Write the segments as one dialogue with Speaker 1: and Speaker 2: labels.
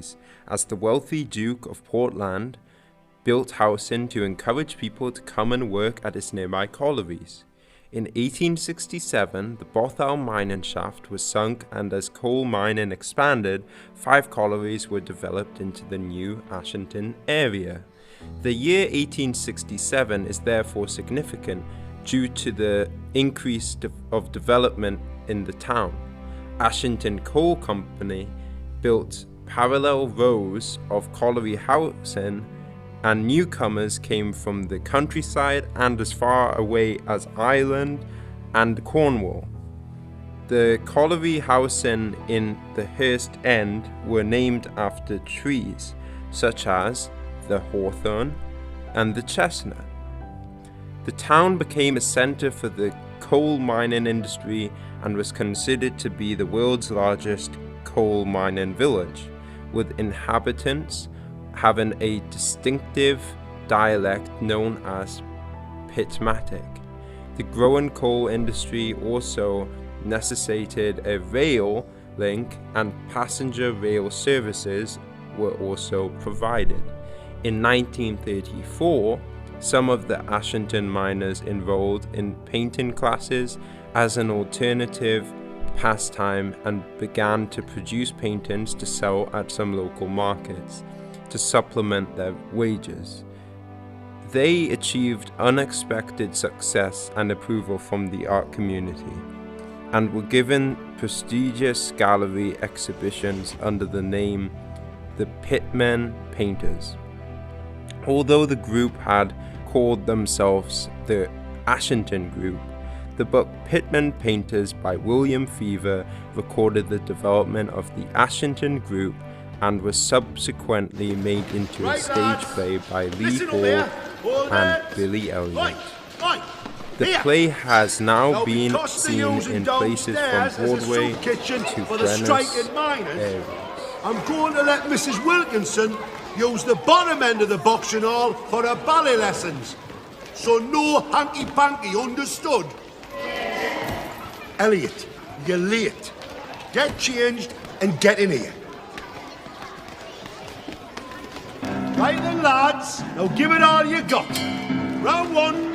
Speaker 1: collieries, as the wealthy Duke of Portland built housing to encourage people to come and work at his nearby collieries. In 1867, the Bothell mining shaft was sunk, and as coal mining expanded, 5 collieries were developed into the new Ashington area. The year 1867 is therefore significant due to the increase of development in the town. Ashington Coal Company built parallel rows of colliery housing, and newcomers came from the countryside and as far away as Ireland and Cornwall. The colliery housing in the Hurst End were named after trees such as the hawthorn and the chestnut. The town became a center for the coal mining industry and was considered to be the world's largest coal mining village, with inhabitants having a distinctive dialect known as Pitmatic. The growing coal industry also necessitated a rail link, and passenger rail services were also provided. In 1934, some of the Ashington miners enrolled in painting classes as an alternative pastime and began to produce paintings to sell at some local markets to supplement their wages. They achieved unexpected success and approval from the art community, and were given prestigious gallery exhibitions under the name the Pitman Painters. Although the group had called themselves the Ashington Group, the book Pitman Painters by William Fever recorded the development of the Ashington Group and was subsequently made into a stage play by Lee Hall and Billy Elliot. The play has now been seen in places from Broadway to Venice areas.
Speaker 2: I'm going to let Mrs. Wilkinson use the bottom end of the boxing hall for her ballet lessons. So no hanky-panky, understood? Elliot, you're late. Get changed and get in here. Right then, lads, now give it all you got. Round 1.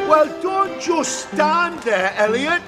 Speaker 2: Well, don't just stand there, Elliot.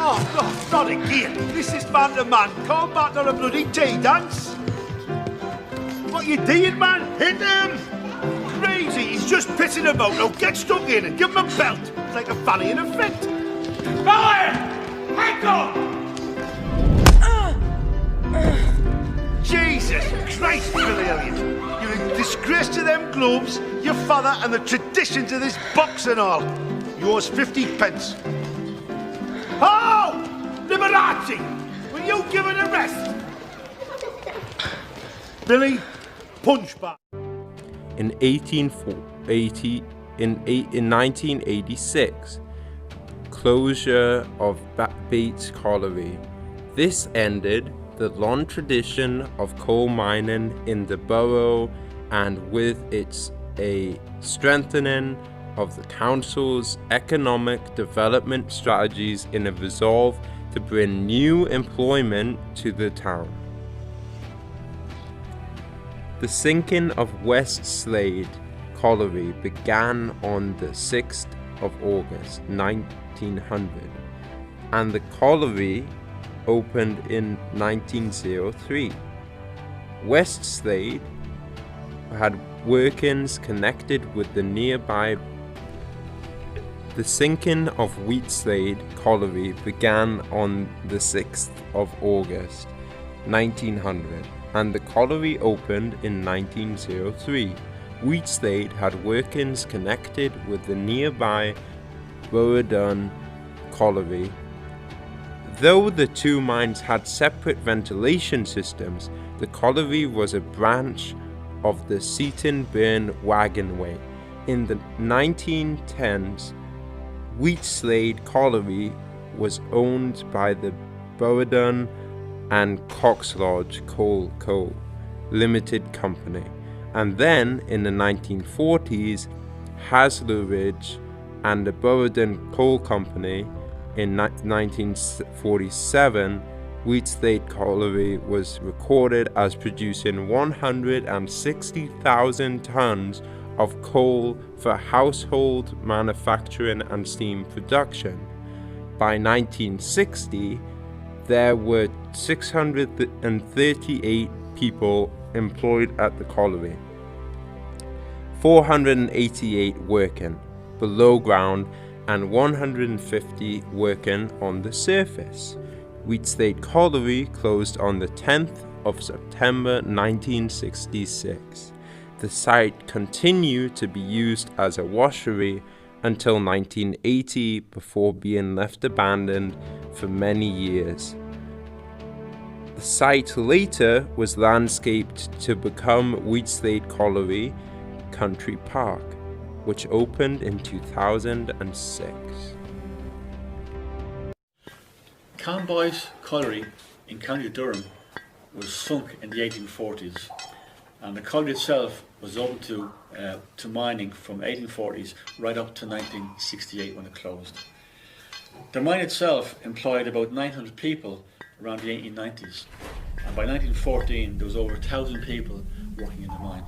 Speaker 2: Oh, no, not again. This is man to man. Come back to a bloody tea dance. What you doing, man? Hit him! Crazy, he's just pissing about. Now get stuck in and give him a belt. It's like a valley in a fit. Fire! Hang on! Jesus Christ, Billy Elliot. You're a disgrace to them gloves, your father, and the traditions of this box and all. Yours 50 pence. Oh! Liberace! Will you give it a rest? Billy, punch back.
Speaker 1: In 1986, closure of Bates Colliery. This ended the long tradition of coal mining in the borough, and with its a strengthening of the council's economic development strategies in a resolve to bring new employment to the town. The sinking of West Slade Colliery began on the 6th of August 1900, and the colliery opened in 1903. West Slade had workings connected with the nearby. The sinking of Wheatslade Colliery began on the 6th of August 1900, and the colliery opened in 1903. Wheatslade had workings connected with the nearby Burradon Colliery. Though the two mines had separate ventilation systems, the colliery was a branch of the Seaton Burn Wagonway. In the 1910s, Wheatslade Colliery was owned by the Burradon and Coxlodge Coal Co. Limited Company, and then in the 1940s, Hasler Ridge and the Burradon Coal Company. In 1947, Wheatslade Colliery was recorded as producing 160,000 tons of coal for household manufacturing and steam production. By 1960, there were 638 people employed at the colliery, 488 working below ground and 150 working on the surface. Wheatslade Colliery closed on the 10th of September 1966. The site continued to be used as a washery until 1980 before being left abandoned for many years. The site later was landscaped to become Wheatslade Colliery Country Park, which opened in 2006.
Speaker 3: Camboy's Colliery in County Durham was sunk in the 1840s, and the colliery itself was open to mining from 1840s right up to 1968 when it closed. The mine itself employed about 900 people around the 1890s, and by 1914 there was over 1,000 people working in the mine.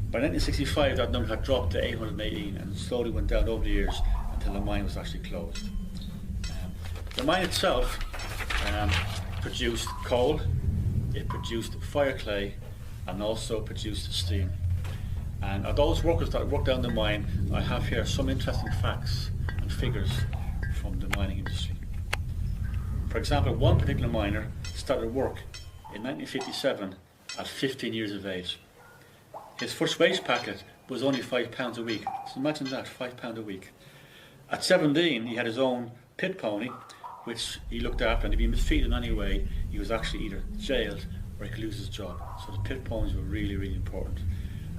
Speaker 3: By 1965 that number had dropped to 818 and slowly went down over the years until the mine was actually closed. The mine itself produced coal, it produced fire clay, and also produced steam. And of those workers that worked down the mine, I have here some interesting facts and figures from the mining industry. For example, one particular miner started work in 1957 at 15 years of age. His first wage packet was only £5 a week. So imagine that, £5 a week. At 17, he had his own pit pony, which he looked after, and if he mistreated in any way, he was actually either jailed or he could lose his job. So the pit ponies were really, really important.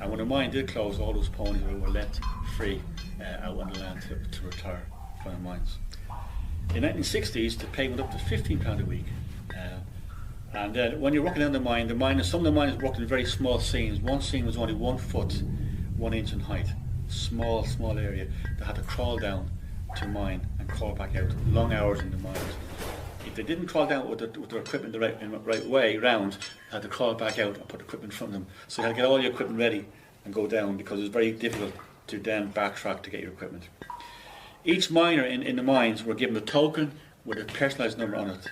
Speaker 3: And when the mine did close, all those ponies were let free out on the land to retire from the mines. In the 1960s, the pay went up to £15 a week. And then when you're working down the mine, some of the miners worked in very small seams. One seam was only 1 foot, 1 inch in height. Small area. They had to crawl down to mine and crawl back out. Long hours in the mines. If they didn't crawl down with their equipment the right way round, they had to crawl back out and put equipment in front of them. So you had to get all your equipment ready and go down, because it was very difficult to then backtrack to get your equipment. Each miner in the mines were given a token with a personalised number on it,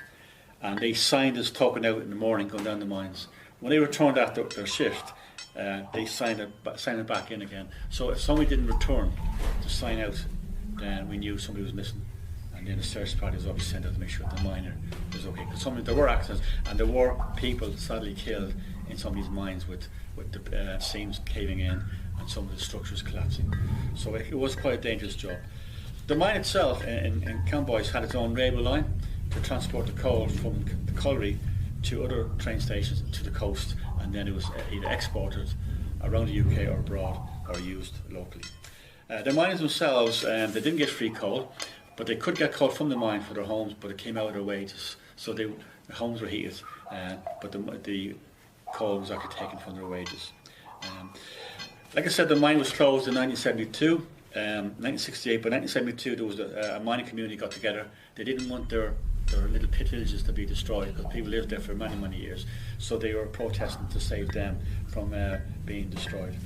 Speaker 3: and they signed this token out in the morning going down the mines. When they returned after their shift, they signed it back in again. So if somebody didn't return to sign out, then we knew somebody was missing, and then the search party was obviously sent out to make sure the miner was okay. Because there were accidents, and there were people sadly killed in some of these mines with the seams caving in and some of the structures collapsing. So it was quite a dangerous job. The mine itself in Camboy's had its own railway line to transport the coal from the colliery to other train stations to the coast, and then it was either exported around the UK or abroad or used locally. The miners themselves, they didn't get free coal, but they could get coal from the mine for their homes, but it came out of their wages. So their homes were heated, but the coal was actually taken from their wages. Like I said, the mine was closed in 1972. 1968, but 1972 there was a mining community got together. They didn't want their little pit villages to be destroyed, because people lived there for many years, so they were protesting to save them from being destroyed.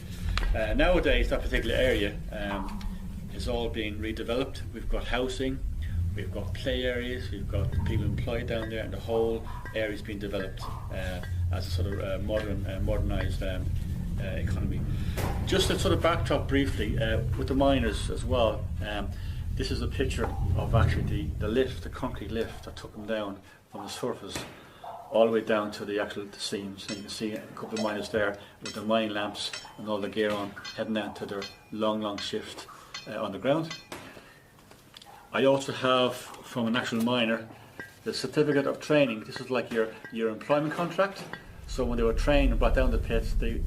Speaker 3: Nowadays that particular area is all being redeveloped. We've got housing, we've got play areas, we've got people employed down there, and the whole area is being developed as a sort of modernised economy. Just to sort of backtrack briefly with the miners as well, this is a picture of actually the concrete lift that took them down from the surface all the way down to the seams. And you can see a couple of miners there with their mine lamps and all the gear on, heading down to their long shift on the ground. I also have from an actual miner the certificate of training. This is like your employment contract. So when they were trained and brought down the pits, they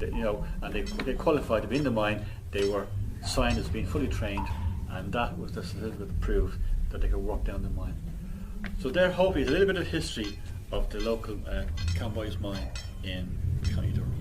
Speaker 3: qualified to be in the mine, they were signed as being fully trained, and that was the certificate that proved that they could work down the mine. So there, hopefully, is a little bit of history of the local Camboy's mine in County Durham.